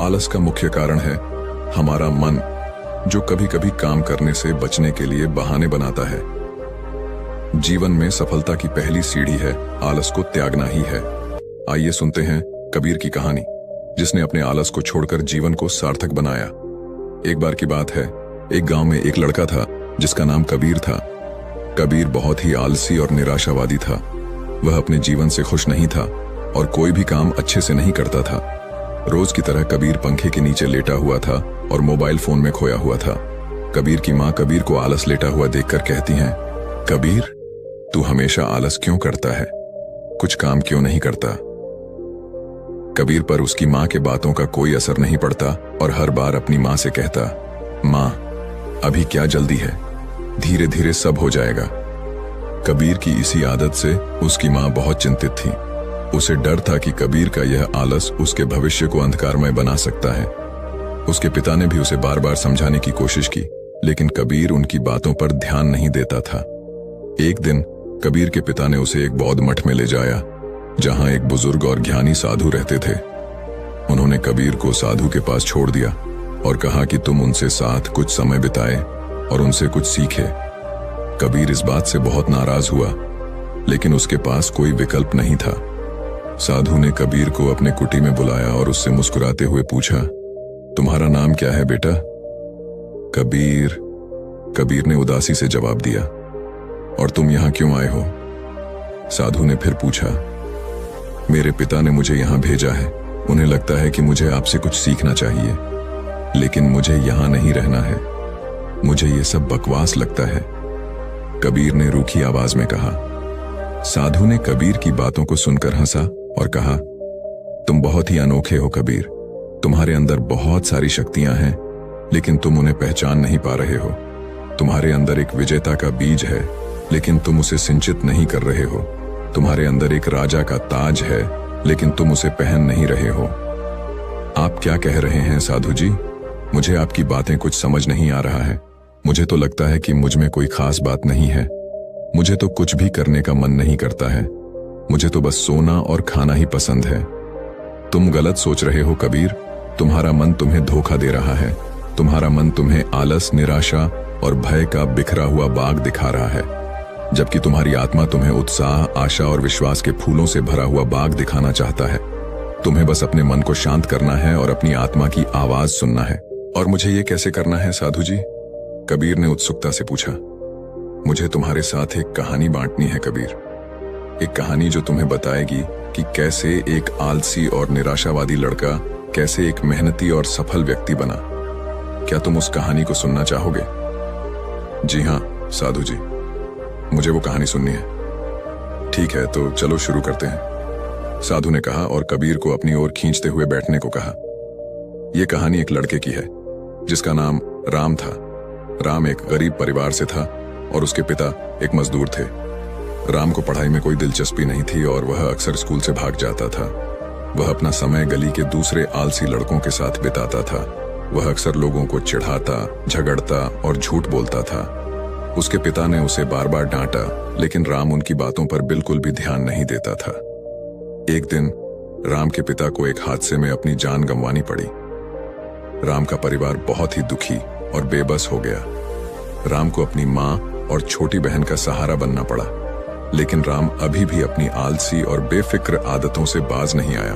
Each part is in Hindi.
आलस का मुख्य कारण है हमारा मन, जो कभी कभी काम करने से बचने के लिए बहाने बनाता है। जीवन में सफलता की पहली सीढ़ी है आलस को त्यागना ही है। आइए सुनते हैं कबीर की कहानी, जिसने अपने आलस को छोड़कर जीवन को सार्थक बनाया। एक बार की बात है, एक गांव में एक लड़का था जिसका नाम कबीर था। कबीर बहुत ही आलसी और निराशावादी था। वह अपने जीवन से खुश नहीं था और कोई भी काम अच्छे से नहीं करता था। रोज की तरह कबीर पंखे के नीचे लेटा हुआ था और मोबाइल फोन में खोया हुआ था। कबीर की माँ कबीर को आलस लेटा हुआ देखकर कहती हैं, कबीर, तू हमेशा आलस क्यों करता है? कुछ काम क्यों नहीं करता? कबीर पर उसकी माँ के बातों का कोई असर नहीं पड़ता और हर बार अपनी माँ से कहता, माँ, अभी क्या जल्दी है, धीरे धीरे सब हो जाएगा। कबीर की इसी आदत से उसकी माँ बहुत चिंतित थी। उसे डर था कि कबीर का यह आलस उसके भविष्य को अंधकारमय बना सकता है। उसके पिता ने भी उसे बार बार समझाने की कोशिश की, लेकिन कबीर उनकी बातों पर ध्यान नहीं देता था। एक दिन कबीर के पिता ने उसे एक बौद्ध मठ में ले जाया, जहां एक बुजुर्ग और ज्ञानी साधु रहते थे। उन्होंने कबीर को साधु के पास छोड़ दिया और कहा कि तुम उनसे साथ कुछ समय बिताए और उनसे कुछ सीखे। कबीर इस बात से बहुत नाराज हुआ, लेकिन उसके पास कोई विकल्प नहीं था। साधु ने कबीर को अपने कुटी में बुलाया और उससे मुस्कुराते हुए पूछा, तुम्हारा नाम क्या है बेटा? कबीर ने उदासी से जवाब दिया, और तुम यहां क्यों आए हो? साधु ने फिर पूछा, मेरे पिता ने मुझे यहां भेजा है। उन्हें लगता है कि मुझे आपसे कुछ सीखना चाहिए, लेकिन मुझे यहां नहीं रहना है। मुझे ये सब बकवास लगता है, कबीर ने रूखी आवाज में कहा। साधु ने कबीर की बातों को सुनकर हंसा और कहा, तुम बहुत ही अनोखे हो कबीर। तुम्हारे अंदर बहुत सारी शक्तियां हैं, लेकिन तुम उन्हें पहचान नहीं पा रहे हो। तुम्हारे अंदर एक विजेता का बीज है, लेकिन तुम उसे सिंचित नहीं कर रहे हो। तुम्हारे अंदर एक राजा का ताज है, लेकिन तुम उसे पहन नहीं रहे हो। आप क्या कह रहे हैं साधु जी? मुझे आपकी बातें कुछ समझ नहीं आ रहा है। मुझे तो लगता है कि मुझ में कोई खास बात नहीं है। मुझे तो कुछ भी करने का मन नहीं करता है। मुझे तो बस सोना और खाना ही पसंद है। तुम गलत सोच रहे हो कबीर। तुम्हारा मन तुम्हें धोखा दे रहा है। तुम्हारा मन तुम्हें आलस, निराशा और भय का बिखरा हुआ बाग दिखा रहा है, जबकि तुम्हारी आत्मा तुम्हें उत्साह, आशा और विश्वास के फूलों से भरा हुआ बाग दिखाना चाहता है। तुम्हें बस अपने मन को शांत करना है और अपनी आत्मा की आवाज सुनना है। और मुझे ये कैसे करना है साधु जी? कबीर ने उत्सुकता से पूछा। मुझे तुम्हारे साथ एक कहानी बांटनी है कबीर। एक कहानी जो तुम्हें बताएगी कि कैसे एक आलसी और निराशावादी लड़का कैसे एक मेहनती और सफल व्यक्ति बना। क्या तुम उस कहानी को सुनना चाहोगे? जी हाँ साधु जी, मुझे वो कहानी सुननी है। ठीक है, तो चलो शुरू करते हैं, साधु ने कहा और कबीर को अपनी ओर खींचते हुए बैठने को कहा। यह कहानी एक लड़के की है जिसका नाम राम था। राम एक गरीब परिवार से था और उसके पिता एक मजदूर थे। राम को पढ़ाई में कोई दिलचस्पी नहीं थी और वह अक्सर स्कूल से भाग जाता था। वह अपना समय गली के दूसरे आलसी लड़कों के साथ बिताता था। वह अक्सर लोगों को चिढ़ाता, झगड़ता और झूठ बोलता था। उसके पिता ने उसे बार बार डांटा, लेकिन राम उनकी बातों पर बिल्कुल भी ध्यान नहीं देता था। एक दिन राम के पिता को एक हादसे में अपनी जान गंवानी पड़ी। राम का परिवार बहुत ही दुखी और बेबस हो गया। राम को अपनी माँ और छोटी बहन का सहारा बनना पड़ा, लेकिन राम अभी भी अपनी आलसी और बेफिक्र आदतों से बाज नहीं आया।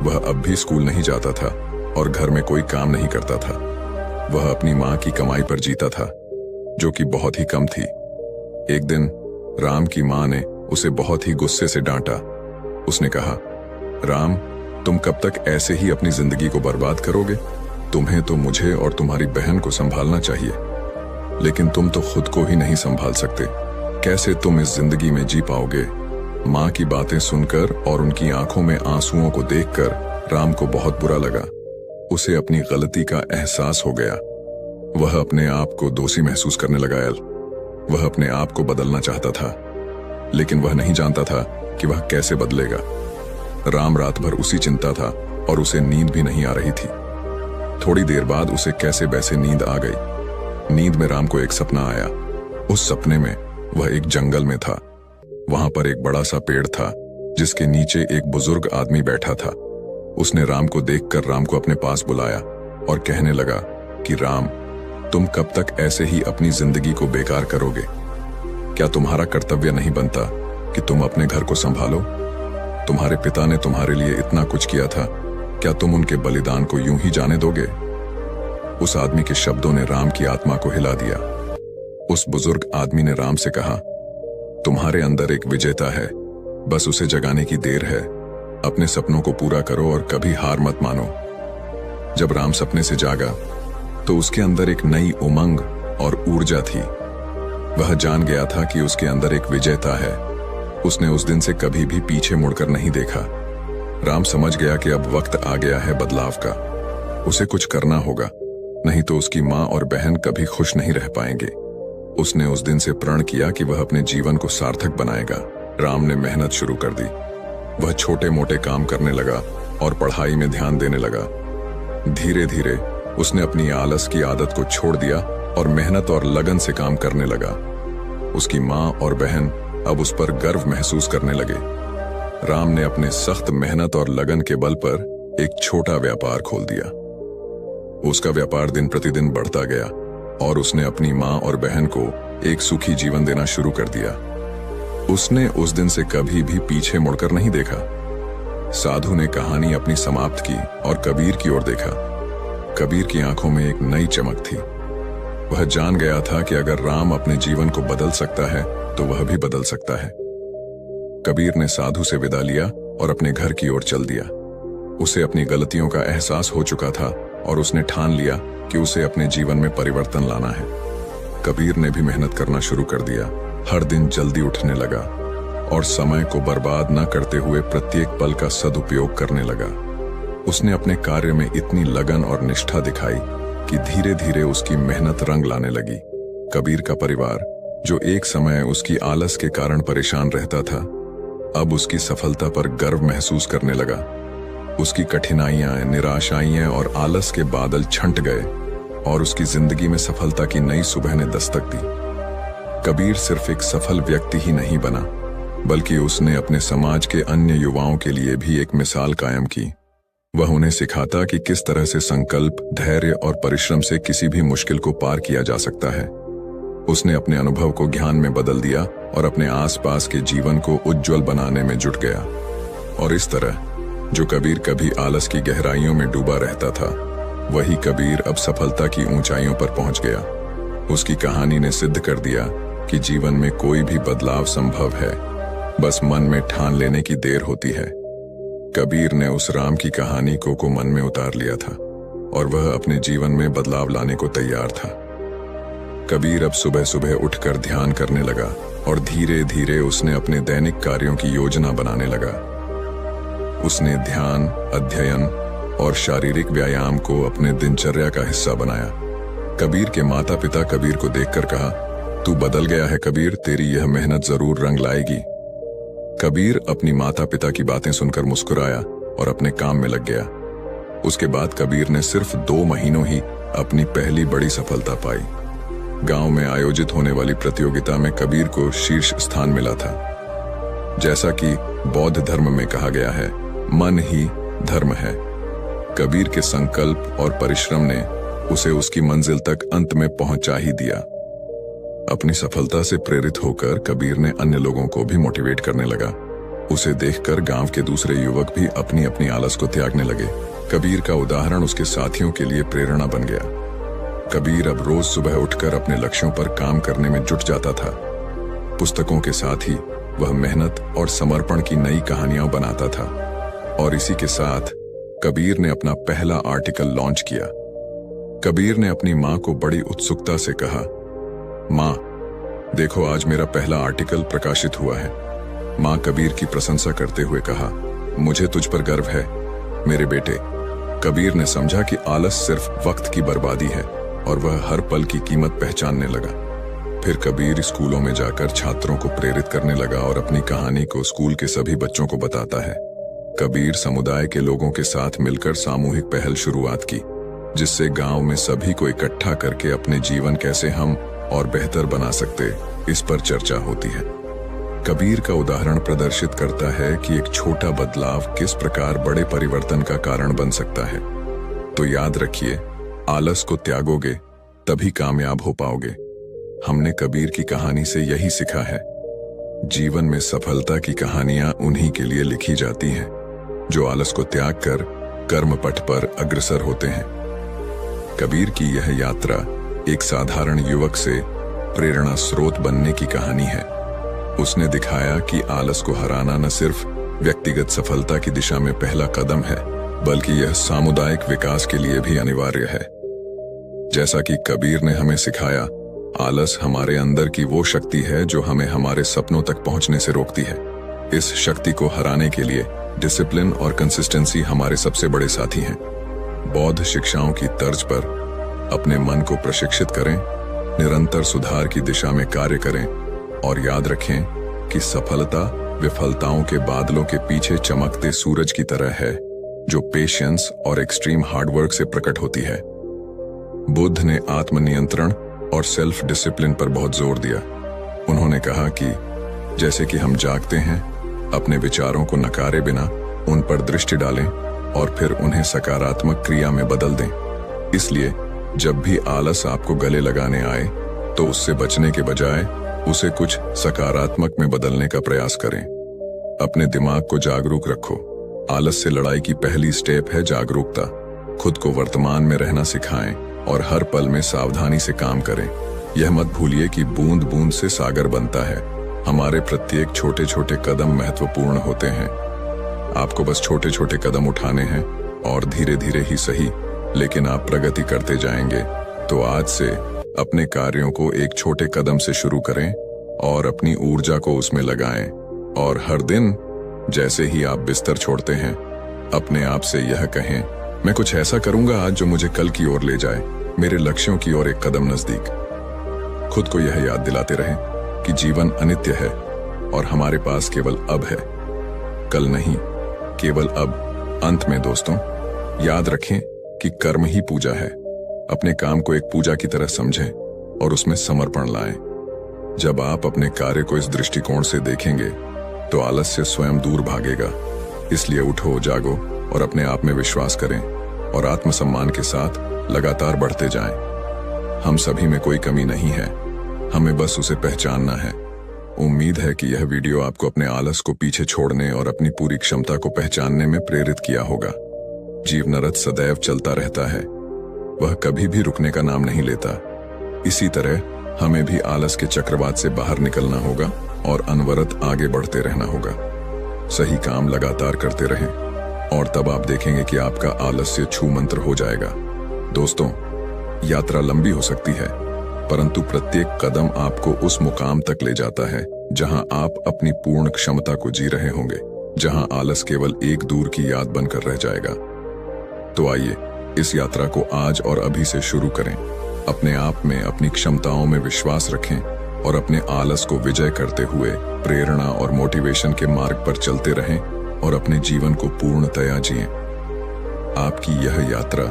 वह अब भी स्कूल नहीं जाता था और घर में कोई काम नहीं करता था। वह अपनी माँ की कमाई पर जीता था, जो कि बहुत ही कम थी। एक दिन राम की माँ ने उसे बहुत ही गुस्से से डांटा। उसने कहा, राम, तुम कब तक ऐसे ही अपनी जिंदगी को बर्बाद करोगे? तुम्हें तो मुझे और तुम्हारी बहन को संभालना चाहिए, लेकिन तुम तो खुद को ही नहीं संभाल सकते। कैसे तुम इस जिंदगी में जी पाओगे? माँ की बातें सुनकर और उनकी आंखों में आंसुओं को देखकर राम को बहुत बुरा लगा। उसे अपनी गलती का एहसास हो गया। वह अपने आप को दोषी महसूस करने लगा। वह अपने आप को बदलना चाहता था, लेकिन वह नहीं जानता था कि वह कैसे बदलेगा। राम रात भर उसी चिंता था और उसे नींद भी नहीं आ रही थी। थोड़ी देर बाद उसे कैसे बैसे नींद आ गई। नींद में राम को एक सपना आया। उस सपने में वह एक जंगल में था। वहां पर एक बड़ा सा पेड़ था, जिसके नीचे एक बुजुर्ग आदमी बैठा था। उसने राम को देखकर राम को अपने पास बुलाया और कहने लगा कि राम, तुम कब तक ऐसे ही अपनी जिंदगी को बेकार करोगे? क्या तुम्हारा कर्तव्य नहीं बनता कि तुम अपने घर को संभालो? तुम्हारे पिता ने तुम्हारे लिए इतना कुछ किया था, क्या तुम उनके बलिदान को यूं ही जाने दोगे? उस आदमी के शब्दों ने राम की आत्मा को हिला दिया। उस बुजुर्ग आदमी ने राम से कहा, तुम्हारे अंदर एक विजेता है, बस उसे जगाने की देर है। अपने सपनों को पूरा करो और कभी हार मत मानो। जब राम सपने से जागा तो उसके अंदर एक नई उमंग और ऊर्जा थी। वह जान गया था कि उसके अंदर एक विजेता है। उसने उस दिन से कभी भी पीछे मुड़कर नहीं देखा। राम समझ गया कि अब वक्त आ गया है बदलाव का। उसे कुछ करना होगा, नहीं तो उसकी माँ और बहन कभी खुश नहीं रह पाएंगे। उसने उस दिन से प्रण किया कि वह अपने जीवन को सार्थक बनाएगा। राम ने मेहनत शुरू कर दी। वह छोटे मोटे काम करने लगा और पढ़ाई में ध्यान देने लगा। धीरे धीरे उसने अपनी आलस की आदत को छोड़ दिया और मेहनत और लगन से काम करने लगा। उसकी माँ और बहन अब उस पर गर्व महसूस करने लगे। राम ने अपने सख्त मेहनत और लगन के बल पर एक छोटा व्यापार खोल दिया। उसका व्यापार दिन प्रतिदिन बढ़ता गया और उसने अपनी माँ और बहन को एक सुखी जीवन देना शुरू कर दिया। उसने उस दिन से कभी भी पीछे मुड़कर नहीं देखा। साधु ने कहानी अपनी समाप्त की और कबीर की ओर देखा। कबीर की आंखों में एक नई चमक थी। वह जान गया था कि अगर राम अपने जीवन को बदल सकता है तो वह भी बदल सकता है। कबीर ने साधु से विदा लिया और अपने घर की ओर चल दिया। उसे अपनी गलतियों का एहसास हो चुका था और उसने ठान लिया कि उसे अपने जीवन में परिवर्तन लाना है। कबीर ने भी मेहनत करना शुरू कर दिया। हर दिन जल्दी उठने लगा और समय को बर्बाद न करते हुए प्रत्येक पल का सदुपयोग करने लगा। उसने अपने कार्य में इतनी लगन और निष्ठा दिखाई कि धीरे धीरे उसकी मेहनत रंग लाने लगी। कबीर का परिवार, जो एक समय उसकी आलस के कारण परेशान रहता था, अब उसकी सफलता पर गर्व महसूस करने लगा। उसकी कठिनाइयां, निराशाएं और आलस के बादल छंट गए और उसकी जिंदगी में सफलता की नई सुबह ने दस्तक दी। कबीर सिर्फ एक सफल व्यक्ति ही नहीं बना, बल्कि उसने अपने समाज के अन्य युवाओं के लिए भी एक मिसाल कायम की। वह उन्हें सिखाता कि किस तरह से संकल्प, धैर्य और परिश्रम से किसी भी मुश्किल को पार किया जा सकता है। उसने अपने अनुभव को ज्ञान में बदल दिया और अपने आसपास के जीवन को उज्जवल बनाने में जुट गया। और इस तरह जो कबीर कभी आलस की गहराइयों में डूबा रहता था, वही कबीर अब सफलता की ऊंचाइयों पर पहुंच गया। उसकी कहानी ने सिद्ध कर दिया कि जीवन में कोई भी बदलाव संभव है, बस मन में ठान लेने की देर होती है। कबीर ने उस राम की कहानी को मन में उतार लिया था और वह अपने जीवन में बदलाव लाने को तैयार था। कबीर अब सुबह सुबह उठकर ध्यान करने लगा और धीरे धीरे उसने अपने दैनिक कार्यों की योजना बनाने लगा। उसने ध्यान, अध्ययन और शारीरिक व्यायाम को अपने दिनचर्या का हिस्सा बनाया। कबीर के माता पिता कबीर को देखकर कहा, तू बदल गया है कबीर, तेरी यह मेहनत जरूर रंग लाएगी। कबीर अपनी माता पिता की बातें सुनकर मुस्कुराया और अपने काम में लग गया। उसके बाद कबीर ने सिर्फ 2 महीनों ही अपनी पहली बड़ी सफलता पाई। गांव में आयोजित होने वाली प्रतियोगिता में कबीर को शीर्ष स्थान मिला था। जैसा कि बौद्ध धर्म में कहा गया है, मन ही धर्म है। कबीर के संकल्प और परिश्रम ने उसे उसकी मंजिल तक अंत में पहुंचा ही दिया। अपनी सफलता से प्रेरित होकर कबीर ने अन्य लोगों को भी मोटिवेट करने लगा। उसे देखकर गांव के दूसरे युवक भी अपनी अपनी आलस को त्यागने लगे। कबीर का उदाहरण उसके साथियों के लिए प्रेरणा बन गया। कबीर अब रोज सुबह उठकर अपने लक्ष्यों पर काम करने में जुट जाता था। पुस्तकों के साथ ही वह मेहनत और समर्पण की नई कहानियां बनाता था। और इसी के साथ कबीर ने अपना पहला आर्टिकल लॉन्च किया। कबीर ने अपनी मां को बड़ी उत्सुकता से कहा, मां, देखो आज मेरा पहला आर्टिकल प्रकाशित हुआ है। मां कबीर की प्रशंसा करते हुए कहा, मुझे तुझ पर गर्व है मेरे बेटे। कबीर ने समझा कि आलस सिर्फ वक्त की बर्बादी है और वह हर पल की कीमत पहचानने लगा। फिर कबीर स्कूलों में जाकर छात्रों को प्रेरित करने लगा और अपनी कहानी को स्कूल के सभी बच्चों को बताता है। कबीर समुदाय के लोगों के साथ मिलकर सामूहिक पहल शुरुआत की, जिससे गांव में सभी को इकट्ठा करके अपने जीवन कैसे हम और बेहतर बना सकते, इस पर चर्चा होती है। कबीर का उदाहरण प्रदर्शित करता है कि एक छोटा बदलाव किस प्रकार बड़े परिवर्तन का कारण बन सकता है। तो याद रखिए, आलस को त्यागोगे तभी कामयाब हो पाओगे। हमने कबीर की कहानी से यही सीखा है। जीवन में सफलता की कहानियां उन्हीं के लिए लिखी जाती हैं जो आलस को त्याग कर कर्म पथ पर अग्रसर होते हैं। कबीर की यह यात्रा एक साधारण युवक से प्रेरणा स्रोत बनने की कहानी है। उसने दिखाया कि आलस को हराना न सिर्फ व्यक्तिगत सफलता की दिशा में पहला कदम है, बल्कि यह सामुदायिक विकास के लिए भी अनिवार्य है। जैसा कि कबीर ने हमें सिखाया, आलस हमारे अंदर की वो शक्ति है जो हमें हमारे सपनों तक पहुंचने से रोकती है। इस शक्ति को हराने के लिए डिसिप्लिन और कंसिस्टेंसी हमारे सबसे बड़े साथी हैं। बौद्ध शिक्षाओं की तर्ज पर अपने मन को प्रशिक्षित करें, निरंतर सुधार की दिशा में कार्य करें और याद रखें कि सफलता विफलताओं के बादलों के पीछे चमकते सूरज की तरह है, जो पेशेंस और एक्सट्रीम हार्डवर्क से प्रकट होती है। बुद्ध ने आत्मनियंत्रण और सेल्फ डिसिप्लिन पर बहुत जोर दिया। उन्होंने कहा कि जैसे कि हम जागते हैं, अपने विचारों को नकारे बिना उन पर दृष्टि डालें और फिर उन्हें सकारात्मक क्रिया में बदल दें। इसलिए जब भी आलस आपको गले लगाने आए, तो उससे बचने के बजाय उसे कुछ सकारात्मक में बदलने का प्रयास करें। अपने दिमाग को जागरूक रखो। आलस से लड़ाई की पहली स्टेप है जागरूकता। खुद को वर्तमान में रहना सिखाएं और हर पल में सावधानी से काम करें। यह मत भूलिए कि बूंद बूंद से सागर बनता है। हमारे प्रत्येक छोटे छोटे कदम महत्वपूर्ण होते हैं। आपको बस छोटे छोटे कदम उठाने हैं और धीरे धीरे ही सही, लेकिन आप प्रगति करते जाएंगे। तो आज से अपने कार्यों को एक छोटे कदम से शुरू करें और अपनी ऊर्जा को उसमें लगाएं। और हर दिन जैसे ही आप बिस्तर छोड़ते हैं, अपने आप से यह कहें, मैं कुछ ऐसा करूंगा आज जो मुझे कल की ओर ले जाए, मेरे लक्ष्यों की ओर एक कदम नजदीक। खुद को यह याद दिलाते रहें कि जीवन अनित्य है और हमारे पास केवल अब है, कल नहीं, केवल अब। अंत में दोस्तों, याद रखें कि कर्म ही पूजा है। अपने काम को एक पूजा की तरह समझें और उसमें समर्पण लाएं। जब आप अपने कार्य को इस दृष्टिकोण से देखेंगे, तो आलस्य स्वयं दूर भागेगा। इसलिए उठो, जागो और अपने आप में विश्वास करें और आत्मसम्मान के साथ लगातार बढ़ते जाएं। हम सभी में कोई कमी नहीं है, हमें बस उसे पहचानना है। उम्मीद है कि यह वीडियो आपको अपने आलस को पीछे छोड़ने और अपनी पूरी क्षमता को पहचानने में प्रेरित किया होगा। जीवन रथ सदैव चलता रहता है, वह कभी भी रुकने का नाम नहीं लेता। इसी तरह हमें भी आलस के चक्रवात से बाहर निकलना होगा और अनवरत आगे बढ़ते रहना होगा। सही काम लगातार करते रहें और तब आप देखेंगे कि आपका आलस्य छू मंत्र हो जाएगा। दोस्तों, यात्रा लंबी हो सकती है, परंतु प्रत्येक कदम आपको उस मुकाम तक ले जाता है जहां आप अपनी पूर्ण क्षमता को जी रहे होंगे, जहां आलस केवल एक दूर की याद बनकर रह जाएगा। तो आइए इस यात्रा को आज और अभी से शुरू करें। अपने आप में, अपनी क्षमताओं में विश्वास रखें और अपने आलस को विजय करते हुए प्रेरणा और मोटिवेशन के मार्ग पर चलते रहें और अपने जीवन को पूर्णतया जिएं। आपकी यह यात्रा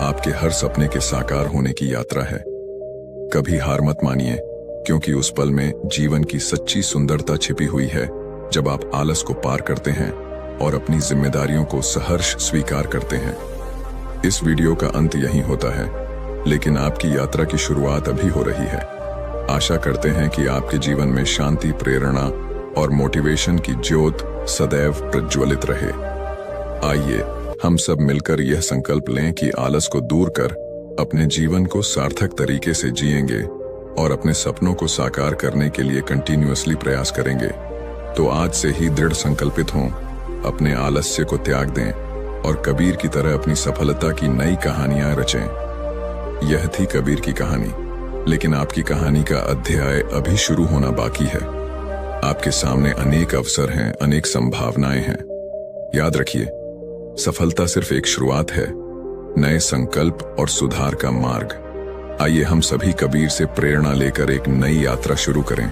आपके हर सपने के साकार होने की यात्रा है। कभी हार मत मानिए, क्योंकि उस पल में जीवन की सच्ची सुंदरता छिपी हुई है जब आप आलस को पार करते हैं और अपनी जिम्मेदारियों को सहर्ष स्वीकार करते हैं। इस वीडियो का अंत यहीं होता है, लेकिन आपकी यात्रा की शुरुआत अभी हो रही है। आशा करते हैं कि आपके जीवन में शांति, प्रेरणा और मोटिवेशन की ज्योत सदैव प्रज्वलित रहे। आइए हम सब मिलकर यह संकल्प लें कि आलस को दूर कर अपने जीवन को सार्थक तरीके से जिएंगे और अपने सपनों को साकार करने के लिए कंटिन्यूअसली प्रयास करेंगे। तो आज से ही दृढ़ संकल्पित हों, अपने आलस्य को त्याग दें और कबीर की तरह अपनी सफलता की नई कहानियां रचें। यह थी कबीर की कहानी, लेकिन आपकी कहानी का अध्याय अभी शुरू होना बाकी है। आपके सामने अनेक अवसर हैं, अनेक संभावनाएं हैं। याद रखिए, सफलता सिर्फ एक शुरुआत है, नए संकल्प और सुधार का मार्ग। आइए हम सभी कबीर से प्रेरणा लेकर एक नई यात्रा शुरू करें।